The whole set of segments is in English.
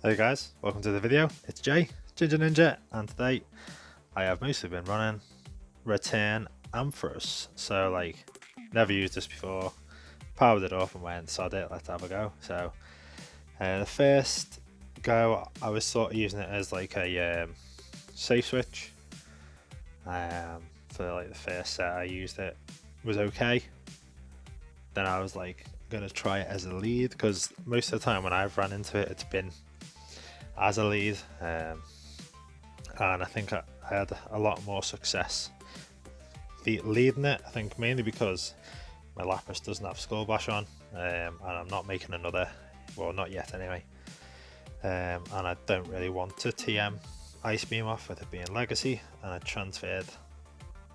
Hey guys, welcome to the video. It's Jay, Ginger Ninja, and today I have mostly been running Return Ampharos. So never used this before, powered it up and went, sod it, let's have a go. So the first go I was sort of using it as like a safe switch. For the first set I used it was okay. Then I was gonna try it as a lead, because most of the time when I've run into it, it's been as a lead, and I think I had a lot more success leading it. I think mainly because my Lapras doesn't have Skull Bash on, and I'm not making another, well, not yet anyway, and I don't really want to TM Ice Beam off with it being Legacy, and I transferred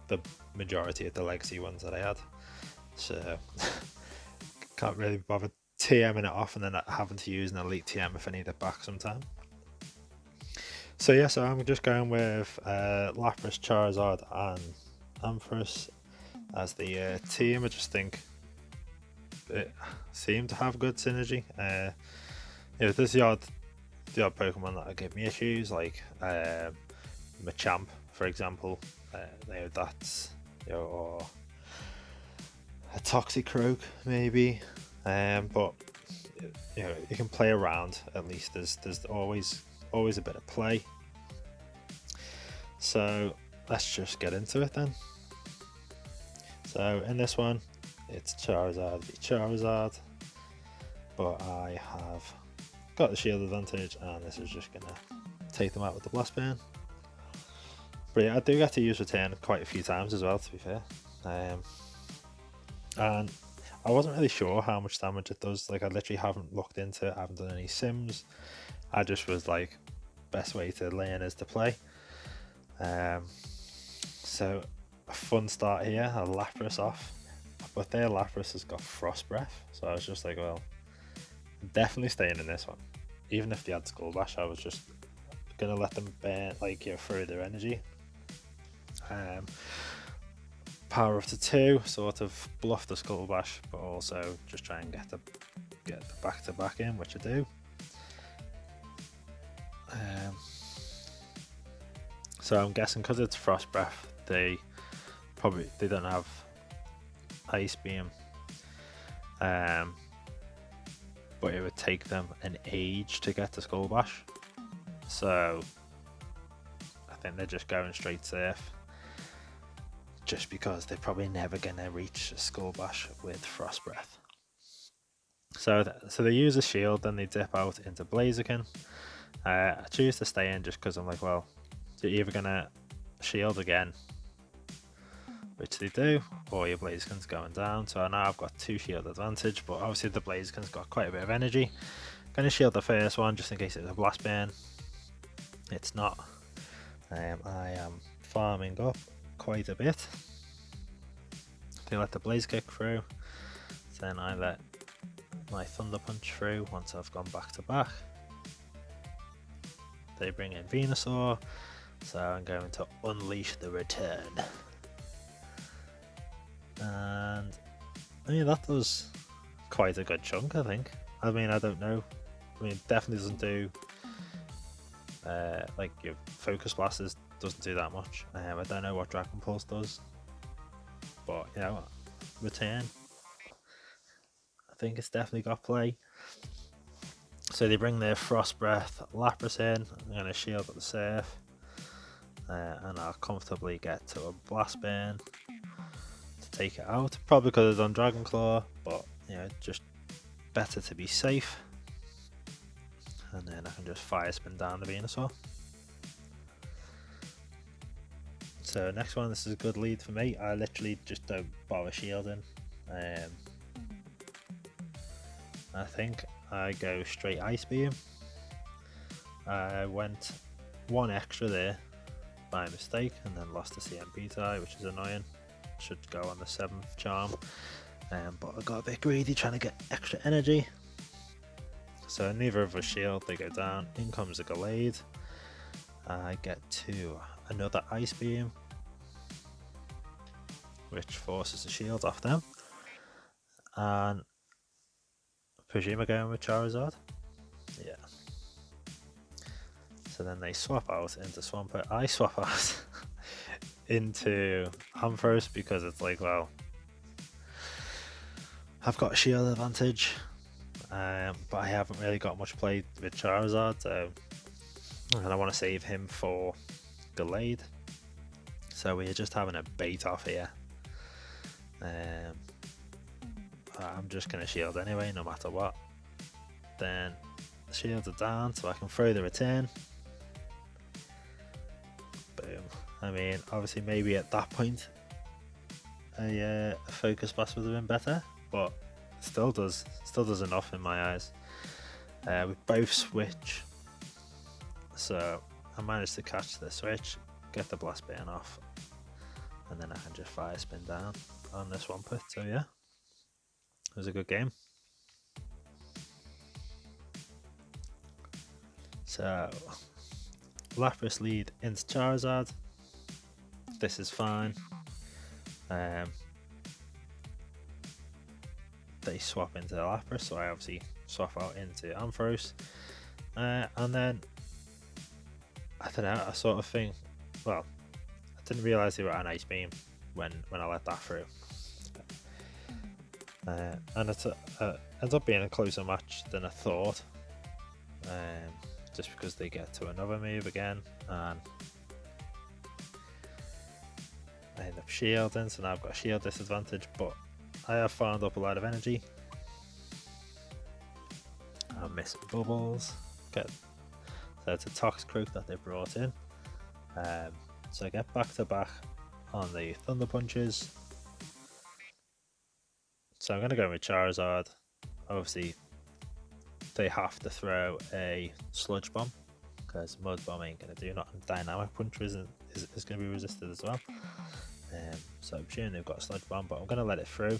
the majority of the Legacy ones that I had, so can't really bother TMing it off and then having to use an Elite TM if I need it back sometime. So yeah, so I'm just going with Lapras, Charizard and Ampharos as the team. I just think it seemed to have good synergy. There's the odd Pokemon that give me issues, like Machamp, for example. That's or a Toxicroak maybe, but you can play around. At least there's always a bit of play. So let's just get into it then. So in this one, it's Charizard v Charizard, but I have got the shield advantage, and this is just gonna take them out with the Blast Burn. But yeah, I do get to use Return quite a few times as well, to be fair. And I wasn't really sure how much damage it does. I literally haven't looked into it, I haven't done any sims. I just was like, best way to learn is to play. So a fun start here, a Lapras off, but their Lapras has got Frost Breath, so I was just like, well, I'm definitely staying in this one. Even if they had Skull Bash, I was just gonna let them burn, through their energy. Power up to 2, sort of bluff the Skull Bash, but also just try and get the back to back in, which I do. So I'm guessing because it's Frost Breath, they don't have Ice Beam, but it would take them an age to get to Skull Bash, so I think they're just going straight Surf, just because they're probably never gonna reach Skull Bash with Frost Breath. So they use a shield, then they dip out into Blaziken. I choose to stay in just because I'm like, well, you're either gonna shield again, which they do, or your Blaziken's going down. So now I've got 2 shield advantage, but obviously the Blaziken's got quite a bit of energy. Gonna shield the first one just in case it's a Blast Burn. It's not. I am farming up quite a bit. They let the Blaze Kick through, then I let my Thunder Punch through once I've gone back to back. They bring in Venusaur, so I'm going to unleash the Return. And I mean, that does quite a good chunk, I think. I mean, I don't know. I mean, it definitely doesn't do your Focus Blasters doesn't do that much. I don't know what Dragon Pulse does, but Return, I think it's definitely got play. So they bring their Frost Breath Lapras in. I'm going to shield at the Surf, and I'll comfortably get to a Blast Burn to take it out. Probably because I've done Dragon Claw, but just better to be safe. And then I can just Fire Spin down the Venusaur. So next one, this is a good lead for me. I literally just don't bother shielding. I think I go straight Ice Beam. I went 1 extra there by mistake and then lost the CMP tie, which is annoying. Should go on the 7th charm, but I got a bit greedy trying to get extra energy. So neither of us shield, they go down. In comes a Gallade. I get to another Ice Beam, which forces the shield off them. And I presume I'm going with Charizard. Yeah. So then they swap out into Swampert. I swap out into Ampharos because it's like, well, I've got a shield advantage, but I haven't really got much play with Charizard, so, and I want to save him for Gallade. So we're just having a bait off here. I'm just going to shield anyway, no matter what. Then the shields are down, so I can throw the return. Boom. I mean, obviously, maybe at that point, a focus blast would have been better, but still does enough in my eyes. We both switch, so I managed to catch the switch, get the blast button off, and then I can just fire spin down on this one put. So yeah, it was a good game. So Lapras lead into Charizard. This is fine. They swap into Lapras, so I obviously swap out into Ampharos, and then I don't know, I sort of think, well, I didn't realise they were an Ice Beam when I let that through, and it ends up being a closer match than I thought, just because they get to another move again, and I end up shielding, so now I've got a shield disadvantage, but I have farmed up a lot of energy. I'm missing bubbles. So it's a Toxicroak that they brought in. So I get back to back on the Thunder Punches. So I'm going to go with Charizard. Obviously, they have to throw a Sludge Bomb because Mud Bomb ain't going to do nothing. Dynamic Punch is going to be resisted as well. So I'm assuming they've got a Sludge Bomb, but I'm going to let it through.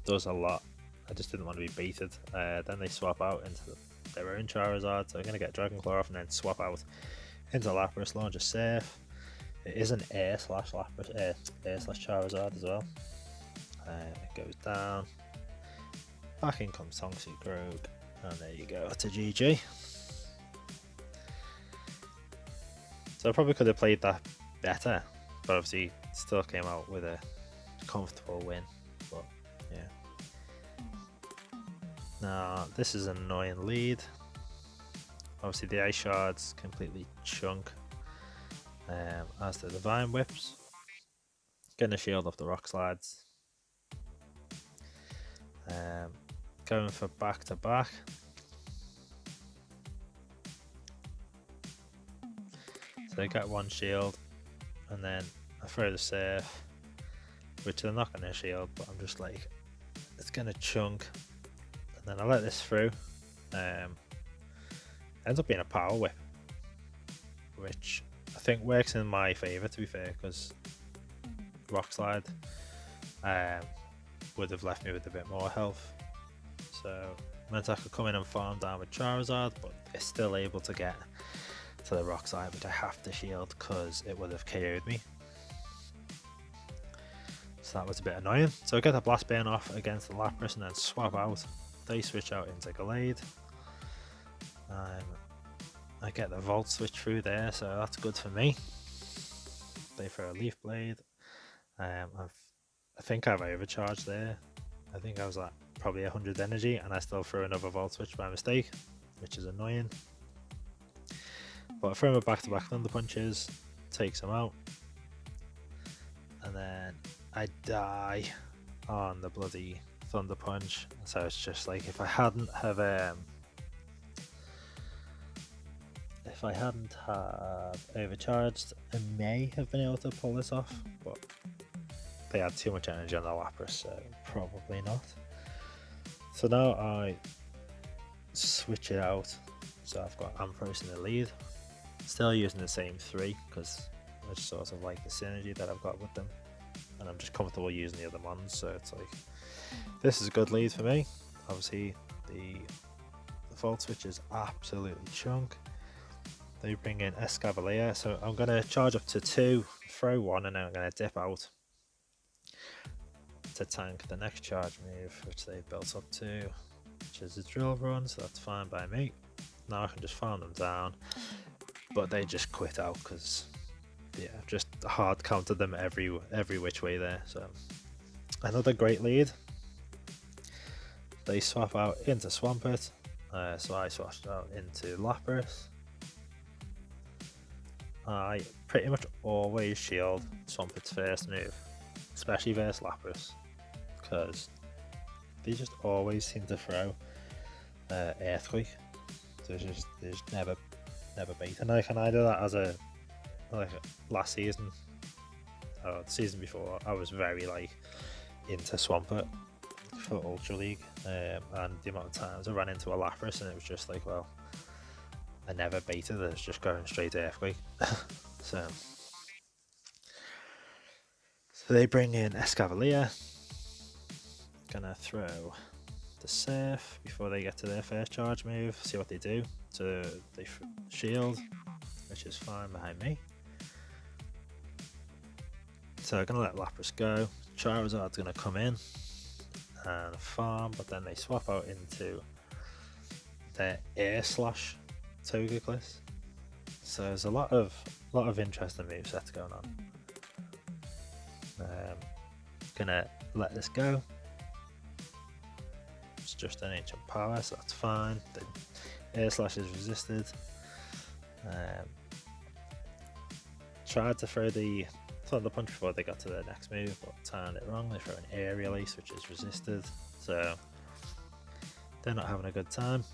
Does a lot. I just didn't want to be baited. Then they swap out into their own Charizard, so I'm going to get Dragon Claw off and then swap out into Lapras, launch a Surf. It is an Air slash Lapras, Air slash Charizard as well. It goes down. Back in comes Toxicroak, and there you go, to GG. So I probably could have played that better, but obviously still came out with a comfortable win. But yeah. Now this is an annoying lead. Obviously the Ice Shards completely chunk, as the Divine Whips. Getting a shield off the Rock Slides. Going for back to back. So I get one shield, and then I throw the Surf, which they're not going to shield, but I'm just like, it's going to chunk, and then I let this through. Ends up being a Power Whip, which I think works in my favour, to be fair, because Rock Slide would have left me with a bit more health. So meant I could come in and farm down with Charizard, but it's still able to get to the Rock Slide, which I have to shield because it would have KO'd me. So that was a bit annoying. So I get the Blast Burn off against the Lapras and then swap out. They switch out into Gallade. I get the Volt switch through there, so that's good for me. They throw a Leaf Blade. I think I've overcharged there. I think I was at probably 100 energy and I still threw another Volt switch by mistake, which is annoying. But I throw my back-to-back Thunder Punches, takes them out, and then I die on the bloody Thunder Punch. So it's just like, if I hadn't have overcharged, I may have been able to pull this off, but they had too much energy on the Lapras, so probably not. So now I switch it out, so I've got Ampharos in the lead. Still using the same three because I just sort of like the synergy that I've got with them, and I'm just comfortable using the other ones, so it's like, this is a good lead for me. Obviously the Volt switch is absolutely chunk. They bring in Escavalier, so I'm going to charge up to 2, throw 1, and then I'm going to dip out to tank the next charge move, which they built up to, which is a Drill Run, so that's fine by me. now I can just farm them down, but they just quit out because yeah, just hard countered them every which way there. So another great lead. They swap out into Swampert, so I swapped out into Lapras. I pretty much always shield Swampert's first move, especially versus Lapras, because they just always seem to throw Earthquake. So they just never beat. And I do that as a last season, or the season before, I was very like into Swampert for Ultra League, and the amount of times I ran into a Lapras and it was just like, well, I never baited it, it's just going straight to Earthquake. so they bring in Escavalier, gonna throw the Surf before they get to their first charge move, see what they do. So they shield, which is fine behind me. So I'm gonna let Lapras go. Charizard's gonna come in and farm, but then they swap out into their Air Slash Togekiss. So there's a lot of interesting movesets going on. Gonna let this go. It's just an ancient power, so that's fine. The Air Slash is resisted. Tried to throw the Thunder Punch before they got to their next move, but timed it wrong. They throw an Air Release, which is resisted, so they're not having a good time.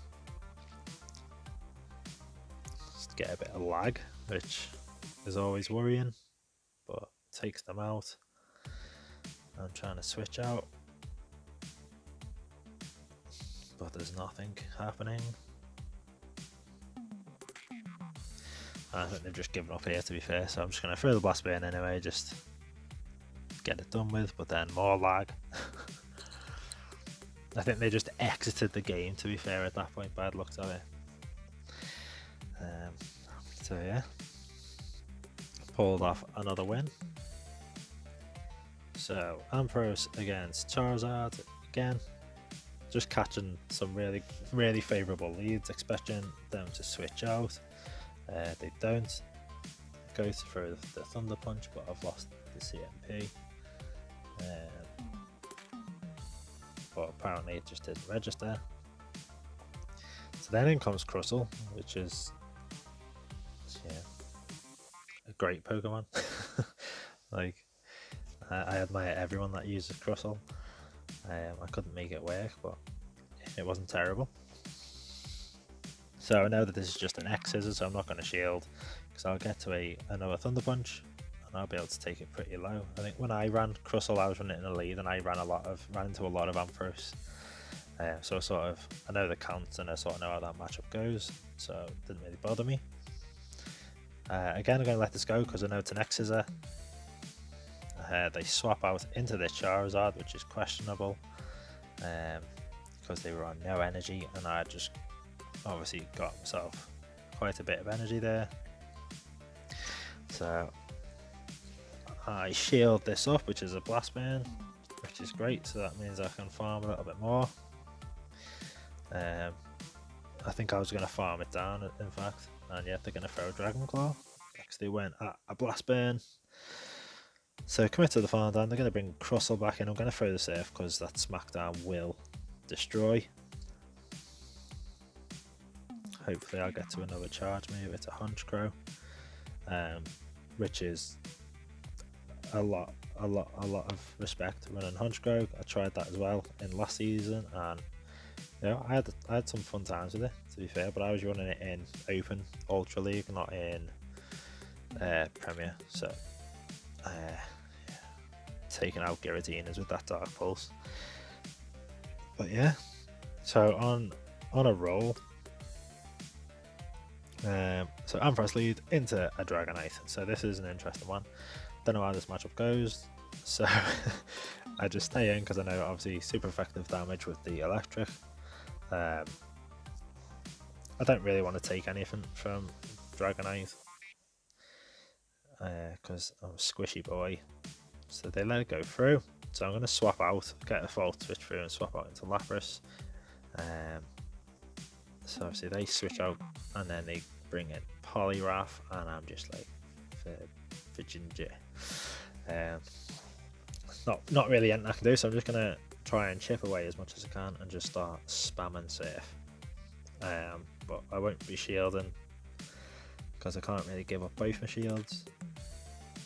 Just get a bit of lag, which is always worrying, but takes them out. I'm trying to switch out, but there's nothing happening. I think they've just given up here, to be fair, so I'm just going to throw the Blast Burn anyway, just get it done with, but then more lag. I think they just exited the game, to be fair, at that point, bad looks of it. So yeah, pulled off another win. So Ampharos against Charizard again, just catching some really favourable leads, expecting them to switch out. They don't go through the Thunder Punch, but I've lost the CMP. But apparently it just didn't register. So then in comes Crustle, which is a great Pokemon. Like, I admire everyone that uses Crustle. I couldn't make it work, but it wasn't terrible. So I know that this is just an X scissor, so I'm not going to shield, because I'll get to another Thunder Punch and I'll be able to take it pretty low. I think when I ran Crustle, I was running in a lead and I ran into a lot of Ampharos. So I know the counts and I sort of know how that matchup goes, so it didn't really bother me. Again, I'm going to let this go because I know it's an X scissor. They swap out into their Charizard, which is questionable, because they were on no energy, and I just obviously got myself quite a bit of energy there. So I shield this up, which is a Blast Burn, which is great, so that means I can farm a little bit more. I think I was going to farm it down, in fact, and yet they're going to throw a Dragon Claw because they went at a Blast Burn. So commit to the farm down. They're going to bring Crustle back in. I'm going to throw the Surf because that Smackdown will destroy. Hopefully I'll get to another charge move. It's a Honchkrow, which is a lot of respect running Honchkrow. I tried that as well in last season, and you know, I had some fun times with it, to be fair, but I was running it in Open Ultra League, not in Premier, so taking out Giratinas with that Dark Pulse. But yeah, so on a roll. So Ampharos lead into a Dragonite, so this is an interesting one. Don't know how this matchup goes, so I just stay in because I know obviously super effective damage with the electric. I don't really want to take anything from Dragonite because I'm a squishy boy, so they let it go through. So I'm going to swap out, get a Volt Switch through and swap out into Lapras. So obviously they switch out, and then they bring in Poliwrath, and I'm just like, for ginger. Not really anything I can do, so I'm just gonna try and chip away as much as I can and just start spamming Surf. But I won't be shielding because I can't really give up both my shields.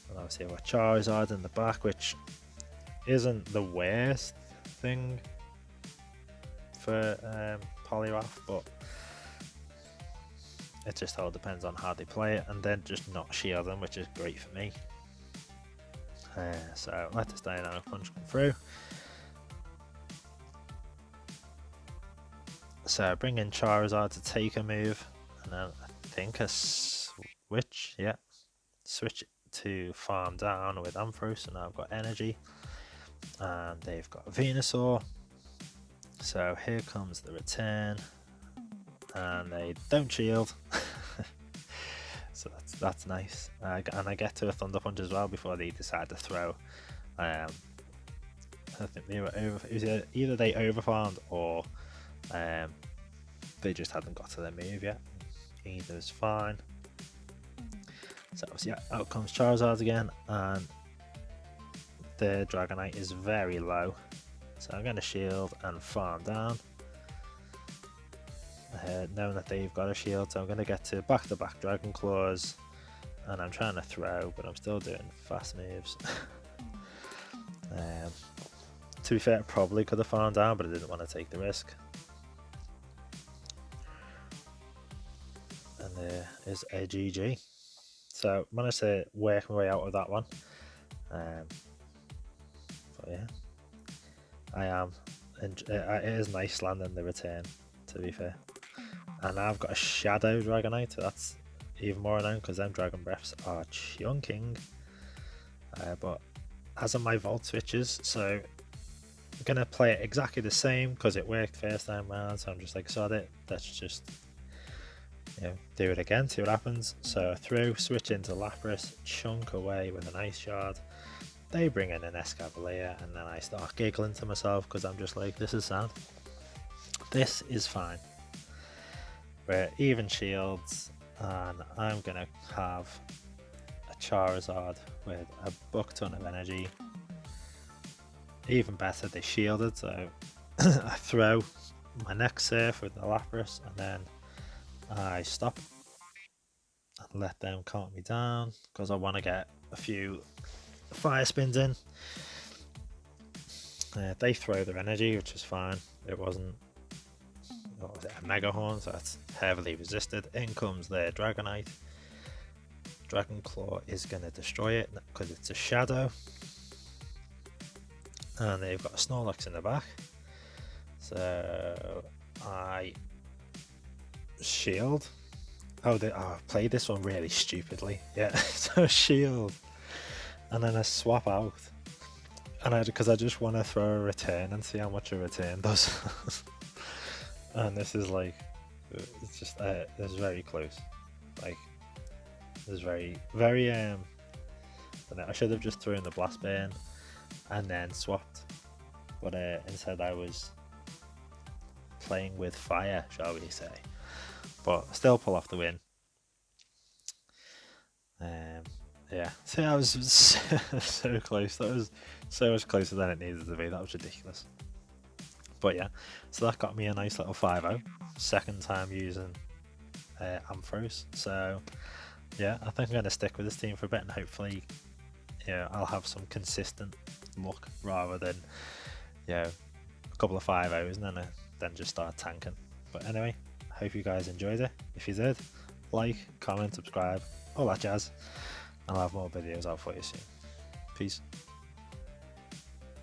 And obviously I've got Charizard in the back, which isn't the worst thing for Poliwrath, but it just all depends on how they play it, and then just not shielding, which is great for me. So let this Dynamic Punch come through. So bring in Charizard to take a move, and then I think a switch, yeah, switch to farm down with Ampharos, and now I've got energy, and they've got Venusaur. So here comes the return, and they don't shield. So that's nice, and I get to a Thunder Punch as well before they decide to throw. I think they were either they overfarmed or they just hadn't got to their move yet. Either is fine. So yeah, out comes Charizard again, and the Dragonite is very low, so I'm going to shield and farm down, knowing that they've got a shield. So I'm going to get to back-to-back Dragon Claws, and I'm trying to throw, but I'm still doing fast moves. To be fair, I probably could have farmed down, but I didn't want to take the risk. And there is a GG. So managed to work my way out of that one. But yeah, I am. It is nice landing the return, to be fair. And I've got a Shadow Dragonite. That's even more annoying because them Dragon Breaths are chunking. But as of my Volt switches, so I'm gonna play it exactly the same because it worked first time round. So I'm just like, sod it. Let's just, you know, do it again, see what happens. So through, switch into Lapras, chunk away with an Ice Shard. They bring in an Escavalier, and then I start giggling to myself because I'm just like, this is sad. This is fine. We're even shields, and I'm gonna have a Charizard with a buck ton of energy. Even better, they shielded, so I throw my next Surf with the Lapras, and then I stop and let them calm me down because I want to get a few Fire Spins in. They throw their energy, which is fine. It wasn't, what was it, a Mega Horn, so that's heavily resisted. In comes their Dragonite. Dragon Claw is going to destroy it because it's a Shadow. And they've got a Snorlax in the back. So I shield. Oh, I played this one really stupidly. Yeah, so shield. And then I swap out. And because I just want to throw a return and see how much a return does. And this is like, it's just, it's very close. Like, it's very, I should have just thrown the Blast Burn and then swapped. But instead I was playing with fire, shall we say. But still pull off the win. Yeah, see, I was so close. That was so much closer than it needed to be. That was ridiculous. But yeah, so that got me a nice little 5-0. Second time using Ampharos. So yeah, I think I'm going to stick with this team for a bit, and hopefully, yeah, I'll have some consistent luck rather than, yeah, a couple of 5-0s and then just start tanking. But anyway, hope you guys enjoyed it. If you did, like, comment, subscribe, all that jazz. I'll have more videos out for you soon. Peace.